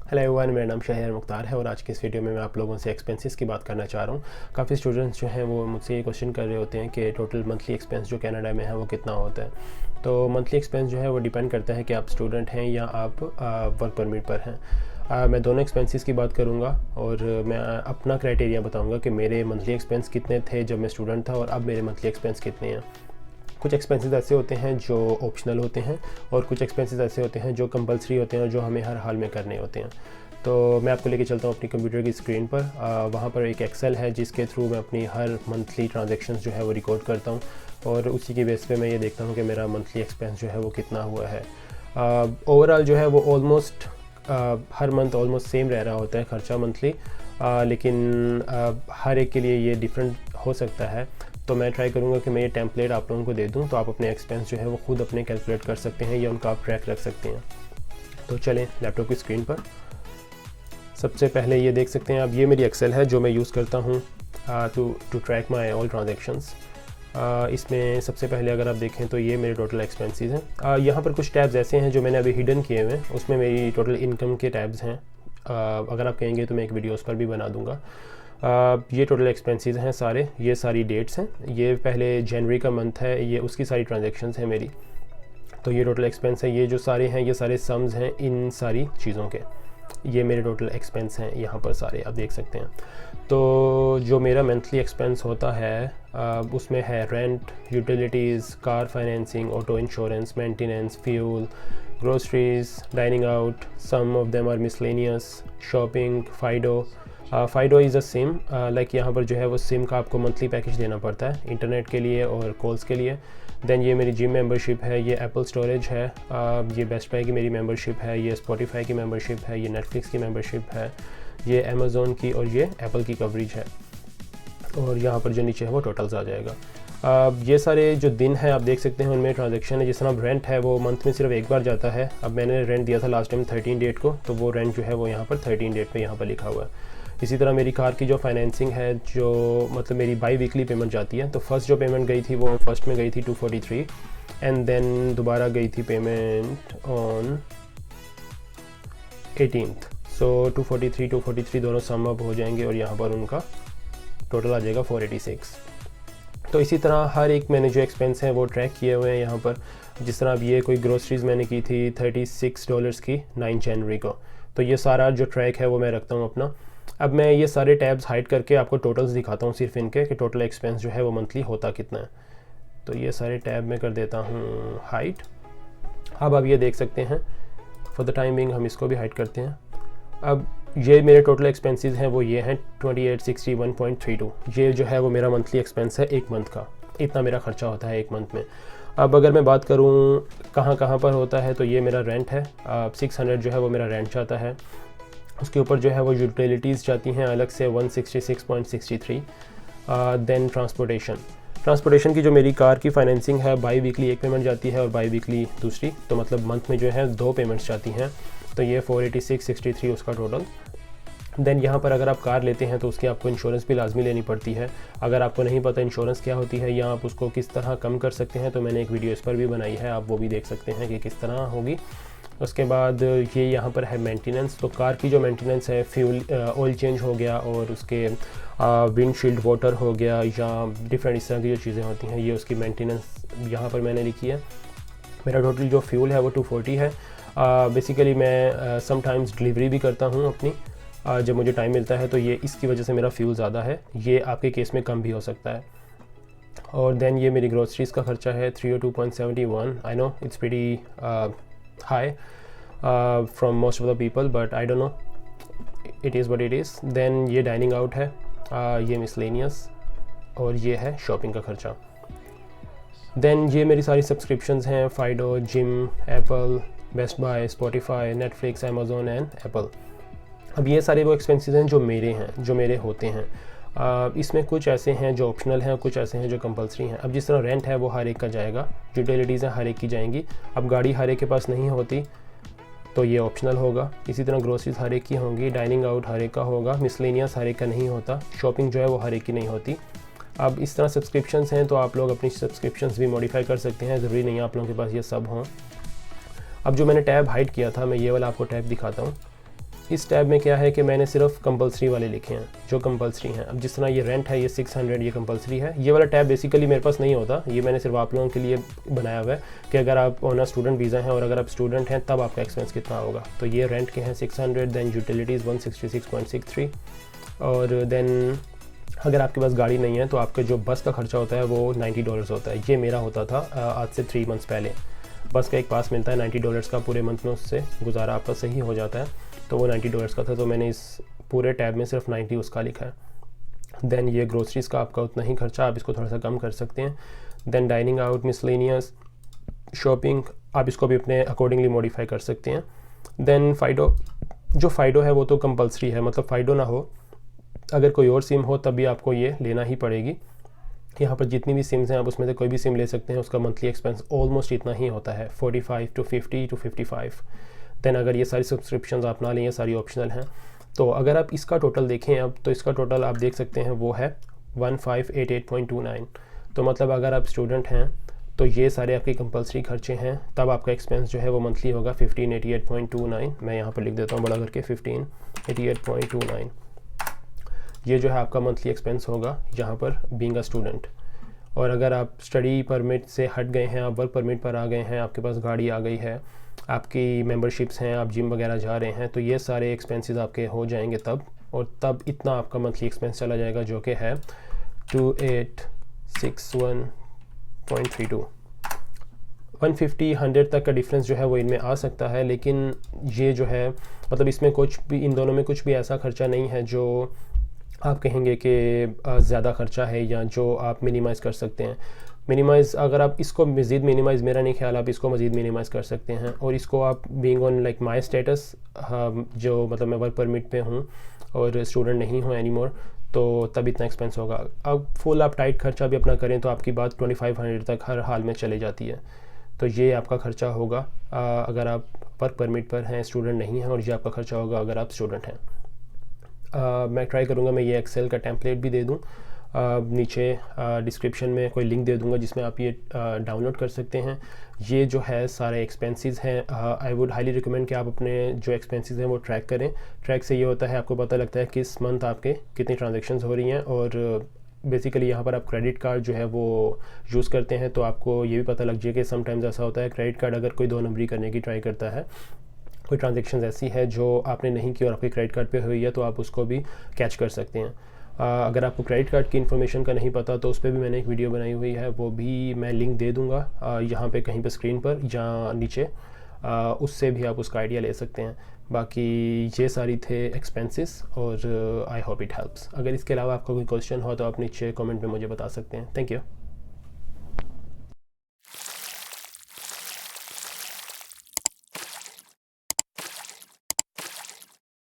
Hello everyone, मेरा नाम शहर मुख्तार है और आज की इस वीडियो में मैं आप लोगों से एक्सपेंसेस की बात करना चाह रहा हूँ। काफ़ी स्टूडेंट्स जो हैं वो मुझसे ये क्वेश्चन कर रहे होते हैं कि टोटल मंथली एक्सपेंस जो कनाडा में है वो कितना होता है। तो मंथली एक्सपेंस जो है वो डिपेंड करता है कि आप स्टूडेंट हैं या आप वर्क परमिट पर हैं। मैं दोनों एक्सपेंसेस की बात करूँगा और मैं अपना क्राइटेरिया बताऊँगा कि मेरे मंथली एक्सपेंस कितने थे जब मैं स्टूडेंट था और अब मेरे मंथली एक्सपेंस कितने हैं। कुछ एक्सपेंसेस ऐसे होते हैं जो ऑप्शनल होते हैं और कुछ एक्सपेंसेस ऐसे होते हैं जो कंपलसरी होते हैं और जो हमें हर हाल में करने होते हैं। तो मैं आपको लेके चलता हूँ अपनी कंप्यूटर की स्क्रीन पर। वहाँ पर एक एक्सेल है जिसके थ्रू मैं अपनी हर मंथली ट्रांजैक्शंस जो है वो रिकॉर्ड करता हूँ और उसी की बेस पे मैं ये देखता हूँ कि मेरा मंथली एक्सपेंस जो है वो कितना हुआ है। ओवरऑल जो है वो ऑलमोस्ट हर मंथ ऑलमोस्ट सेम रह रहा होता है खर्चा मंथली, लेकिन हर एक के लिए ये डिफरेंट हो सकता है। तो मैं ट्राई करूँगा कि मैं ये टेम्पलेट आप लोगों को दे दूँ तो आप अपने एक्सपेंस जो है वो खुद अपने कैलकुलेट कर सकते हैं या उनका आप ट्रैक रख सकते हैं। तो चलें लैपटॉप की स्क्रीन पर। सबसे पहले ये देख सकते हैं आप, ये मेरी एक्सेल है जो मैं यूज़ करता हूँ to track my all transactions. इसमें सबसे पहले अगर आप देखें तो ये मेरे टोटल एक्सपेंसेस हैं। यहाँ पर कुछ टैब्स ऐसे हैं जो मैंने अभी हिडन किए हुए हैं, उसमें मेरी टोटल इनकम के टैब्स हैं। अगर आप कहेंगे तो मैं एक वीडियो उस पर भी बना दूँगा। ये टोटल एक्सपेंसेस हैं सारे, ये सारी डेट्स हैं। ये पहले जनवरी का मंथ है, ये उसकी सारी ट्रांजैक्शंस हैं मेरी। तो ये टोटल एक्सपेंस है, ये जो सारे हैं ये सारे सम्स हैं इन सारी चीज़ों के। ये मेरे टोटल एक्सपेंस हैं यहाँ पर सारे आप देख सकते हैं। तो जो मेरा मंथली एक्सपेंस होता है उसमें है rent, utilities, car financing, auto insurance, maintenance, fuel, groceries, dining out, some of them are miscellaneous, shopping, Fido is a SIM. Like यहाँ पर जो है वो सिम का आपको मंथली पैकेज देना पड़ता है इंटरनेट के लिए और कॉल्स के लिए। देन ये मेरी जिम मेंबरशिप है, ये एप्पल स्टोरेज है, ये बेस्ट बाय की मेरी मेंबरशिप है, ये स्पॉटिफाई की मेंबरशिप है, ये नेटफ्लिक्स की मेंबरशिप है, ये अमेज़ोन की और ये एप्पल की कवरेज है। और यहाँ पर जो नीचे है वो टोटल्स आ जाएगा। ये सारे जो दिन हैं आप देख सकते हैं उनमें ट्रांजैक्शन है। जिस तरह रेंट है वो मंथ में सिर्फ एक बार जाता है। अब मैंने रेंट दिया था लास्ट टाइम 13 डेट को, तो वो रेंट जो है वो यहाँ पर 13 डेट पे यहाँ पर लिखा हुआ है। इसी तरह मेरी कार की जो फाइनेंसिंग है, जो मतलब मेरी बाई वीकली पेमेंट जाती है, तो फर्स्ट जो पेमेंट गई थी वो फर्स्ट में गई थी 243 एंड देन दोबारा गई थी पेमेंट ऑन 18th। सो 243 दोनों सम अप हो जाएंगे और यहाँ पर उनका टोटल आ जाएगा 486। तो इसी तरह हर एक मैंने जो एक्सपेंस हैं वो ट्रैक किए हुए हैं यहाँ पर। जिस तरह अब ये कोई ग्रोसरीज़ मैंने की थी $36 की 9 जनवरी को, तो ये सारा जो ट्रैक है वो मैं रखता हूँ अपना। अब मैं ये सारे टैब्स हाइड करके आपको टोटल्स दिखाता हूँ सिर्फ इनके कि टोटल एक्सपेंस जो है वो मंथली होता कितना है। तो ये सारे टैब में कर देता हूँ हाइड। अब आप ये देख सकते हैं, फॉर द टाइमिंग हम इसको भी हाइड करते हैं। अब ये मेरे टोटल एक्सपेंसेस हैं वो ये हैं 2861.32। ये जो है वो मेरा मंथली एक्सपेंस है एक मंथ का, इतना मेरा खर्चा होता है एक मंथ में। अब अगर मैं बात करूँ कहाँ कहाँ पर होता है, तो ये मेरा रेंट है, 600 जो है वो मेरा रेंट जाता है। उसके ऊपर जो है वो यूटिलिटीज़ जाती हैं अलग से 166.63। देन ट्रांसपोर्टेशन की जो मेरी कार की फाइनेंसिंग है, बाई वीकली एक पेमेंट जाती है और बाई वीकली दूसरी, तो मतलब मंथ में जो है 2 पेमेंट्स जाती हैं। तो ये 486.63 उसका टोटल। देन यहाँ पर अगर आप कार लेते हैं तो उसकी आपको इंश्योरेंस भी लाजमी लेनी पड़ती है। अगर आपको नहीं पता इंश्योरेंस क्या होती है या आप उसको किस तरह कम कर सकते हैं, तो मैंने एक वीडियो इस पर भी बनाई है, आप वो भी देख सकते हैं कि किस तरह होगी। उसके बाद ये यहाँ पर है मेंटेनेंस। तो कार की जो मेंटेनेंस है, फ्यूल ऑयल चेंज हो गया और उसके विंडशील्ड वाटर हो गया या डिफरेंट इस तरह की जो चीज़ें होती हैं, ये उसकी मेंटेनेंस यहाँ पर मैंने लिखी है। मेरा टोटल जो फ्यूल है वो 240 है। बेसिकली मैं समटाइम्स डिलीवरी भी करता हूँ अपनी, जब मुझे टाइम मिलता है, तो ये इसकी वजह से मेरा फ्यूल ज़्यादा है। ये आपके केस में कम भी हो सकता है। और देन ये मेरी ग्रोसरीज़ का खर्चा है 302.71। I know it's pretty high from most of the people, but I don't know, it is what it is. Then ये डाइनिंग आउट है, ये मिसलेनियस और ये है शॉपिंग का खर्चा। देन ये मेरी सारी सब्सक्रिप्शंस हैं, Fido, gym, Apple, Best Buy, Spotify, Netflix, Amazon and Apple. अब ये सारे वो एक्सपेंसेस हैं जो मेरे हैं, जो मेरे होते हैं। इसमें कुछ ऐसे हैं जो ऑप्शनल हैं, कुछ ऐसे हैं जो कंपलसरी हैं। अब जिस तरह रेंट है वो हर एक का जाएगा, यूटिलिटीज़ हैं हर एक की जाएंगी। अब गाड़ी हर एक के पास नहीं होती तो ये ऑप्शनल होगा। इसी तरह ग्रोसरीज हर एक की होंगी, डाइनिंग आउट हर एक का होगा, मिसलेनियस हर एक का नहीं होता, शॉपिंग जो है वो हर एक की नहीं होती। अब इस तरह सब्सक्रिप्शंस हैं तो आप लोग अपनी सब्सक्रिप्शंस भी मॉडिफाई कर सकते हैं, ज़रूरी नहीं है आप लोगों के पास ये सब हों। अब जो मैंने टैब हाइड किया था, मैं ये वाला आपको टैब दिखाता हूँ। इस टैब में क्या है कि मैंने सिर्फ कंपलसरी वाले लिखे हैं जो कंपलसरी हैं। अब जिस तरह ये रेंट है, ये 600 ये कंपलसरी है। ये वाला टैब बेसिकली मेरे पास नहीं होता, ये मैंने सिर्फ आप लोगों के लिए बनाया हुआ है कि अगर आप ऑन अ स्टूडेंट वीज़ा हैं और अगर आप स्टूडेंट हैं तब आपका एक्सपेंस कितना होगा। तो ये रेंट के हैं 600, दैन यूटिलिटीज़ 166.63, और देन अगर आपके पास गाड़ी नहीं है तो आपके जो बस का खर्चा होता है वो $90 होता है। ये मेरा होता था आज से 3 मंथ्स पहले। बस का एक पास मिलता है $90 का, पूरे मंथ में उससे गुजारा आपका सही हो जाता है। तो वो $90 का था, तो मैंने इस पूरे टैब में सिर्फ 90 उसका लिखा है। देन ये ग्रोसरीज़ का आपका उतना ही खर्चा, आप इसको थोड़ा सा कम कर सकते हैं। Then dining out, miscellaneous, shopping, आप इसको भी अपने अकॉर्डिंगली मॉडिफाई कर सकते हैं। देन फ़ाइडो, जो फ़ाइडो है वो तो कंपलसरी है, मतलब फ़ाइडो ना हो, अगर कोई और सिम हो तब भी आपको ये लेना ही पड़ेगी। यहाँ पर जितनी भी सिम्स हैं आप उसमें से कोई भी सिम ले सकते हैं। उसका मंथली एक्सपेंस ऑलमोस्ट इतना ही होता है, 45 to 50 to 55। देन अगर ये सारी सब्सक्रिप्शन आप ना लें, ये सारी ऑप्शनल हैं। तो अगर आप इसका टोटल देखें अब, तो इसका टोटल आप देख सकते हैं वो है 1588.29। तो मतलब अगर आप स्टूडेंट हैं तो ये सारे आपके कंपलसरी खर्चे हैं, तब आपका एक्सपेंस जो है वो मंथली होगा 1588.29। मैं यहाँ पर लिख देता हूँ बड़ा करके 1588.29। ये जो है आपका मंथली एक्सपेंस होगा यहाँ पर बीइंग अ स्टूडेंट। और अगर आप स्टडी परमिट से हट गए हैं, आप वर्क परमिट पर आ गए हैं, आपके पास गाड़ी आ गई है, आपकी मेंबरशिप्स हैं, आप जिम वगैरह जा रहे हैं, तो ये सारे एक्सपेंसेस आपके हो जाएंगे तब, और तब इतना आपका मंथली एक्सपेंस चला जाएगा जो कि है 2861.32। 150-100 तक का डिफरेंस जो है वो इनमें आ सकता है, लेकिन ये जो है मतलब इसमें कुछ भी, इन दोनों में कुछ भी ऐसा खर्चा नहीं है जो आप कहेंगे कि ज़्यादा खर्चा है या जो आप मिनिमाइज़ कर सकते हैं। मिनिमाइज़, अगर आप इसको मज़ीद मिनिमाइज़, मेरा नहीं ख्याल आप इसको मज़ीद मिनिमाइज़ कर सकते हैं। और इसको आप being on like my status, जो मतलब मैं वर्क परमिट पे हूँ और स्टूडेंट नहीं हूँ एनीमोर, तो तब इतना एक्सपेंस होगा। अब फुल आप टाइट खर्चा भी अपना करें तो आपकी बात 2500 तक हर हाल में चले जाती है। तो ये आपका ख़र्चा होगा अगर आप वर्क परमिट पर हैं, स्टूडेंट नहीं हैं, और ये आपका ख़र्चा होगा अगर आप स्टूडेंट हैं। मैं ट्राई करूँगा मैं ये एक्सेल का टेम्पलेट भी दे दूँ, नीचे डिस्क्रिप्शन में कोई लिंक दे दूँगा जिसमें आप ये डाउनलोड कर सकते हैं। ये जो है सारे एक्सपेंसेस हैं। आई वुड हाईली रिकमेंड कि आप अपने जो एक्सपेंसेस हैं वो ट्रैक करें। ट्रैक से ये होता है आपको पता लगता है किस मंथ आपके कितनी ट्रांजेक्शन्स हो रही हैं, और बेसिकली यहाँ पर आप क्रेडिट कार्ड जो है वो यूज़ करते हैं तो आपको ये भी पता लग जाए कि समटाइम्स ऐसा होता है क्रेडिट कार्ड अगर कोई 2 नंबरी करने की ट्राई करता है, कोई ट्रांजेक्शन ऐसी है जो आपने नहीं की और आपके क्रेडिट कार्ड पे हुई है, तो आप उसको भी कैच कर सकते हैं। अगर आपको क्रेडिट कार्ड की इन्फॉर्मेशन का नहीं पता तो उस पर भी मैंने एक वीडियो बनाई हुई है, वो भी मैं लिंक दे दूँगा यहाँ पे कहीं पे स्क्रीन पर या नीचे, उससे भी आप उसका आइडिया ले सकते हैं। बाकी ये सारी थे एक्सपेंसेस, और आई होप इट हेल्प्स। अगर इसके अलावा आपका कोई क्वेश्चन हो तो आप नीचे कमेंट में मुझे बता सकते हैं। Thank you.